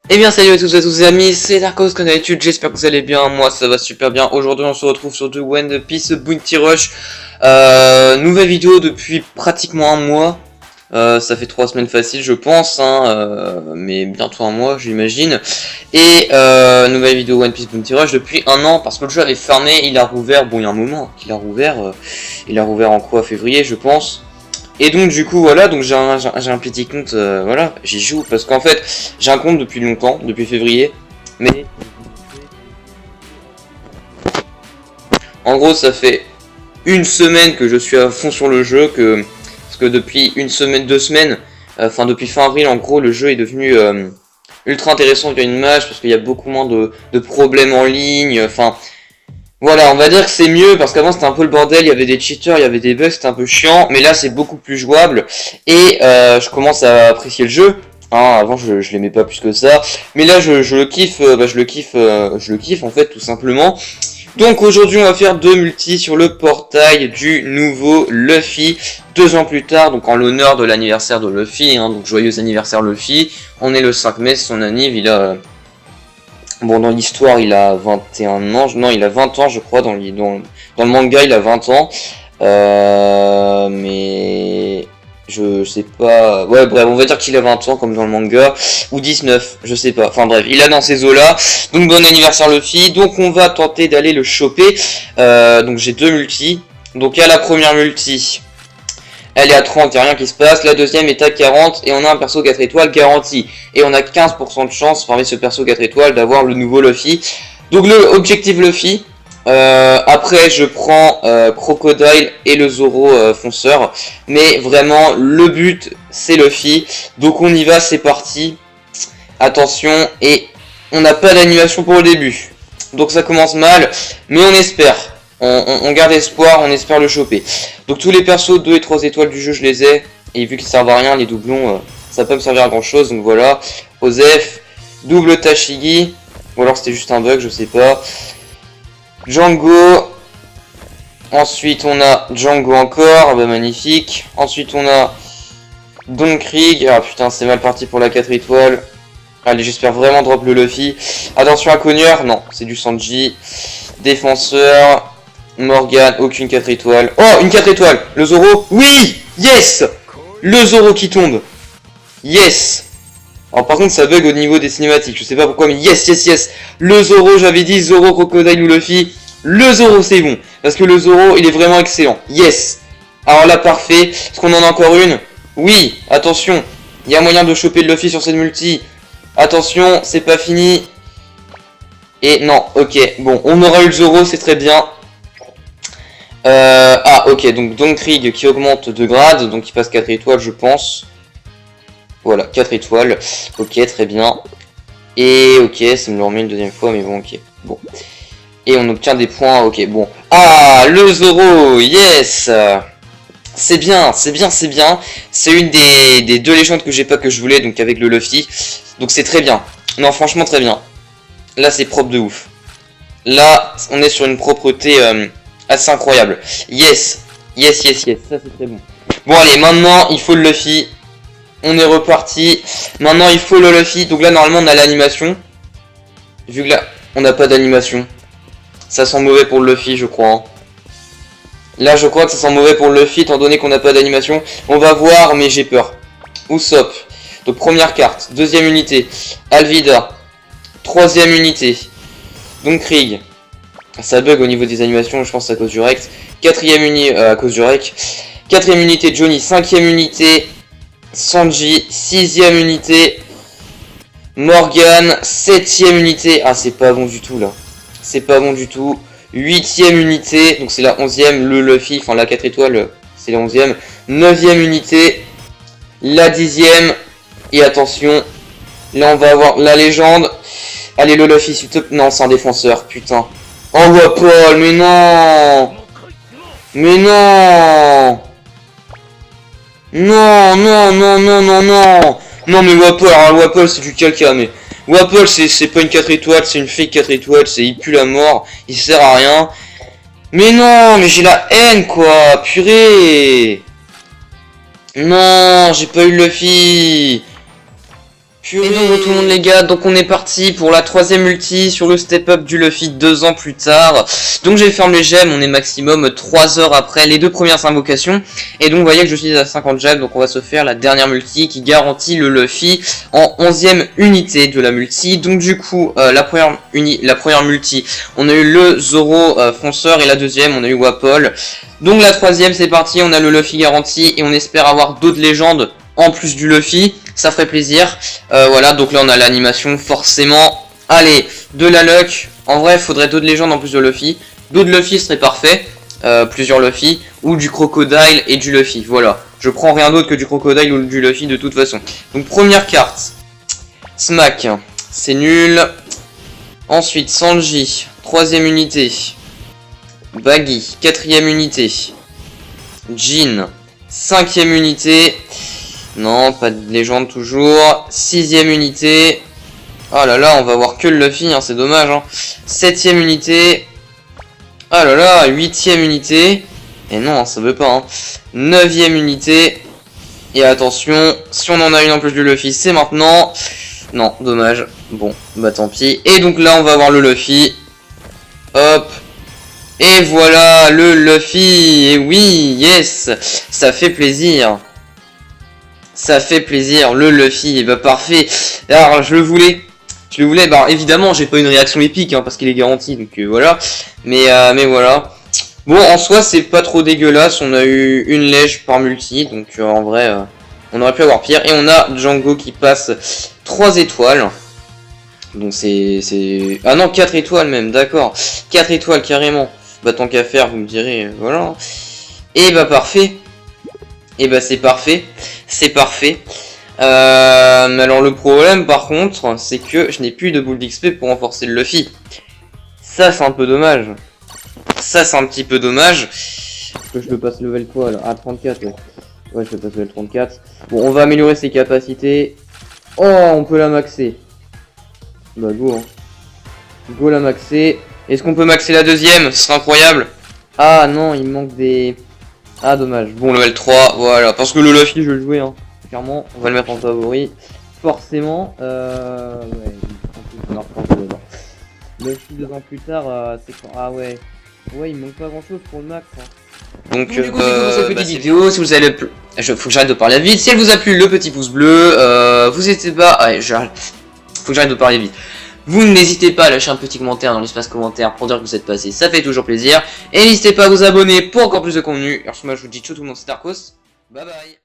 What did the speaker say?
Eh bien salut à tous les amis, c'est Darkos comme d'habitude, j'espère que vous allez bien, moi ça va super bien. Aujourd'hui on se retrouve sur One Piece Bounty Rush, nouvelle vidéo depuis pratiquement un mois, ça fait 3 semaines faciles je pense, mais bientôt un mois j'imagine. Et nouvelle vidéo One Piece Bounty Rush depuis un an, parce que le jeu avait fermé, il a rouvert, bon il y a un moment qu'il a rouvert, il a rouvert en quoi, février je pense. Et donc du coup voilà, donc j'ai un petit compte, voilà, j'y joue parce qu'en fait j'ai un compte depuis longtemps, depuis février, mais en gros ça fait une semaine que je suis à fond sur le jeu, parce que depuis une semaine, 2 semaines, enfin depuis fin avril en gros le jeu est devenu ultra intéressant via une match parce qu'il y a beaucoup moins de problèmes en ligne, enfin... Voilà, on va dire que c'est mieux parce qu'avant c'était un peu le bordel, il y avait des cheaters, il y avait des bugs, c'était un peu chiant, mais là c'est beaucoup plus jouable et je commence à apprécier le jeu. Avant je l'aimais pas plus que ça, mais là je le kiffe, je le kiffe en fait tout simplement. Donc aujourd'hui on va faire 2 multis sur le portail du nouveau Luffy, 2 ans plus tard, donc en l'honneur de l'anniversaire de Luffy, donc joyeux anniversaire Luffy. On est le 5 mai, c'est son anniv, il a... Bon, dans l'histoire, il a 21 ans. Non, il a 20 ans, je crois. Dans le manga, il a 20 ans. Mais... Je sais pas... Ouais, bref, on va dire qu'il a 20 ans, comme dans le manga. Ou 19, je sais pas. Enfin, bref, il a dans ces eaux-là. Donc, bon anniversaire, Luffy. Donc, on va tenter d'aller le choper. Donc, j'ai 2 multis. Donc, à la première multi... Elle est à 30, il n'y a rien qui se passe. La deuxième est à 40 et on a un perso 4 étoiles garanti. Et on a 15% de chance parmi ce perso 4 étoiles d'avoir le nouveau Luffy. Donc le objectif Luffy. Après je prends Crocodile et le Zoro fonceur. Mais vraiment le but c'est Luffy. Donc on y va, c'est parti. Attention, et on n'a pas d'animation pour le début. Donc ça commence mal, mais on espère. On garde espoir, on espère le choper. Donc tous les persos 2 et 3 étoiles du jeu je les ai. Et vu qu'ils servent à rien, les doublons, ça peut me servir à grand chose. Donc voilà, Osef, double Tashigi. Ou alors c'était juste un bug, je sais pas. Django. Ensuite on a Django encore, bah magnifique. Ensuite on a Don Krieg. Ah putain c'est mal parti pour la 4 étoiles. Allez, j'espère vraiment drop le Luffy. Attention à Cogneur, non, c'est du Sanji. Défenseur. Morgan, aucune 4 étoiles. Oh, une 4 étoiles. Le Zoro. Oui. Yes. Le Zoro qui tombe. Yes. Alors par contre ça bug au niveau des cinématiques. Je sais pas pourquoi mais yes, yes, yes. Le Zoro, j'avais dit Zoro, Crocodile ou Luffy. Le Zoro c'est bon. Parce que le Zoro il est vraiment excellent. Yes. Alors là parfait. Est-ce qu'on en a encore une? Oui. Attention. Il y a moyen de choper le Luffy sur cette multi. Attention, c'est pas fini. Et non, ok. Bon, on aura eu le Zoro, c'est très bien. Ok, donc Don Krieg qui augmente de grade, donc il passe 4 étoiles je pense. Voilà, 4 étoiles. Ok, très bien. Et ok, ça me le remet une deuxième fois, mais bon, ok. Bon. Et on obtient des points, ok, bon. Ah, le Zoro, yes. C'est bien, c'est bien, c'est bien. C'est une des 2 légendes que j'ai pas que je voulais, donc avec le Luffy. Donc c'est très bien. Non, franchement, très bien. Là, c'est propre de ouf. Là, on est sur une propreté... assez incroyable. Yes. Yes, yes, yes. Ça, c'est très bon. Bon, allez, maintenant, il faut le Luffy. On est reparti. Maintenant, il faut le Luffy. Donc là, normalement, on a l'animation. Vu que là, on n'a pas d'animation. Ça sent mauvais pour le Luffy, je crois. Là, je crois que ça sent mauvais pour le Luffy, étant donné qu'on n'a pas d'animation. On va voir, mais j'ai peur. Usopp. Donc, première carte. Deuxième unité. Alvida. Troisième unité. Donc, Krieg. Ça bug au niveau des animations, je pense à cause du Rex. Quatrième unité, à cause du Rec. Quatrième unité, Johnny. Cinquième unité, Sanji. Sixième unité, Morgan. Septième unité. Ah, c'est pas bon du tout, là. C'est pas bon du tout. Huitième unité, donc c'est la 11e, le Luffy. Enfin, la 4 étoiles, c'est la 11e. Neuvième unité, la 10e. Et attention, là, on va avoir la légende. Allez, le Luffy, s'il te plaît. Non, c'est un défenseur, putain. Oh Wapol, mais non. Mais non. Non, non, non, non, non, non. Non mais Wapol, alors Wapol c'est du caca, mais... Wapol c'est pas une 4 étoiles, c'est une fake 4 étoiles, il pue la mort, il sert à rien. Mais non, mais j'ai la haine quoi, purée. Non, j'ai pas eu le Luffy. Et donc bonjour tout le monde les gars, donc on est parti pour la troisième ulti sur le step up du Luffy 2 ans plus tard. Donc j'ai fermé les gemmes, on est maximum 3 heures après les deux premières invocations. Et donc vous voyez que je suis à 50 gemmes, donc on va se faire la dernière multi qui garantit le Luffy en 11e unité de la multi. Donc du coup la première multi, on a eu le Zoro fonceur et la deuxième on a eu Wapol. Donc la troisième c'est parti, on a le Luffy garanti et on espère avoir d'autres légendes en plus du Luffy, ça ferait plaisir. Voilà, donc là on a l'animation forcément. Allez, de la luck. En vrai, il faudrait d'autres légendes en plus de Luffy. D'autres Luffy serait parfait. Plusieurs Luffy, ou du Crocodile et du Luffy. Voilà, je prends rien d'autre que du Crocodile ou du Luffy de toute façon. Donc première carte, Smack, c'est nul. Ensuite, Sanji, 3ème unité. Baggy, 4ème unité. Jin, 5ème unité. Non, pas de légende toujours. 6ème unité. Oh là là, on va voir que le Luffy, hein, c'est dommage. Hein. 7ème unité. Oh là là, 8ème unité. Et non, ça veut pas. Hein. 9ème unité. Et attention, si on en a une en plus du Luffy, c'est maintenant. Non, dommage. Bon, bah tant pis. Et donc là, on va voir le Luffy. Hop. Et voilà, le Luffy. Et oui, yes. Ça fait plaisir. Ça fait plaisir, le Luffy, et bah parfait. Alors je le voulais, bah évidemment j'ai pas une réaction épique hein, parce qu'il est garanti, donc voilà. Mais voilà. Bon en soi c'est pas trop dégueulasse, on a eu une lège par multi, donc en vrai on aurait pu avoir pire. Et on a Django qui passe 3 étoiles. Donc c'est... Ah non 4 étoiles même, d'accord. 4 étoiles carrément. Bah tant qu'à faire vous me direz, voilà. Et bah parfait. Et bah c'est parfait. C'est parfait. Alors le problème par contre, c'est que je n'ai plus de boule d'XP pour renforcer le Luffy. Ça c'est un peu dommage. Ça c'est un petit peu dommage. Que je le passe level quoi là? Ah 34 ouais. Ouais je le passe level 34. Bon on va améliorer ses capacités. Oh on peut la maxer. Bah go hein. Go la maxer. Est-ce qu'on peut maxer la deuxième? Ce serait incroyable. Ah non il manque des... Ah dommage, bon level 3, voilà, parce que le Luffy je vais le jouer hein, clairement, on va le mettre en favori, forcément, ouais, Luffy 2 ans plus tard, c'est quand, ah ouais, il me manque pas grand chose pour le max hein. Donc du coup c'est pour cette petite vidéo, si vous avez le... faut que j'arrête de parler vite, si elle vous a plu, le petit pouce bleu, vous n'hésitez pas, faut que j'arrête de parler vite. Vous n'hésitez pas à lâcher un petit commentaire dans l'espace commentaire pour dire que vous êtes passé, ça fait toujours plaisir. Et n'hésitez pas à vous abonner pour encore plus de contenu. Alors moi je vous dis ciao tout le monde, c'est Darkos, bye bye.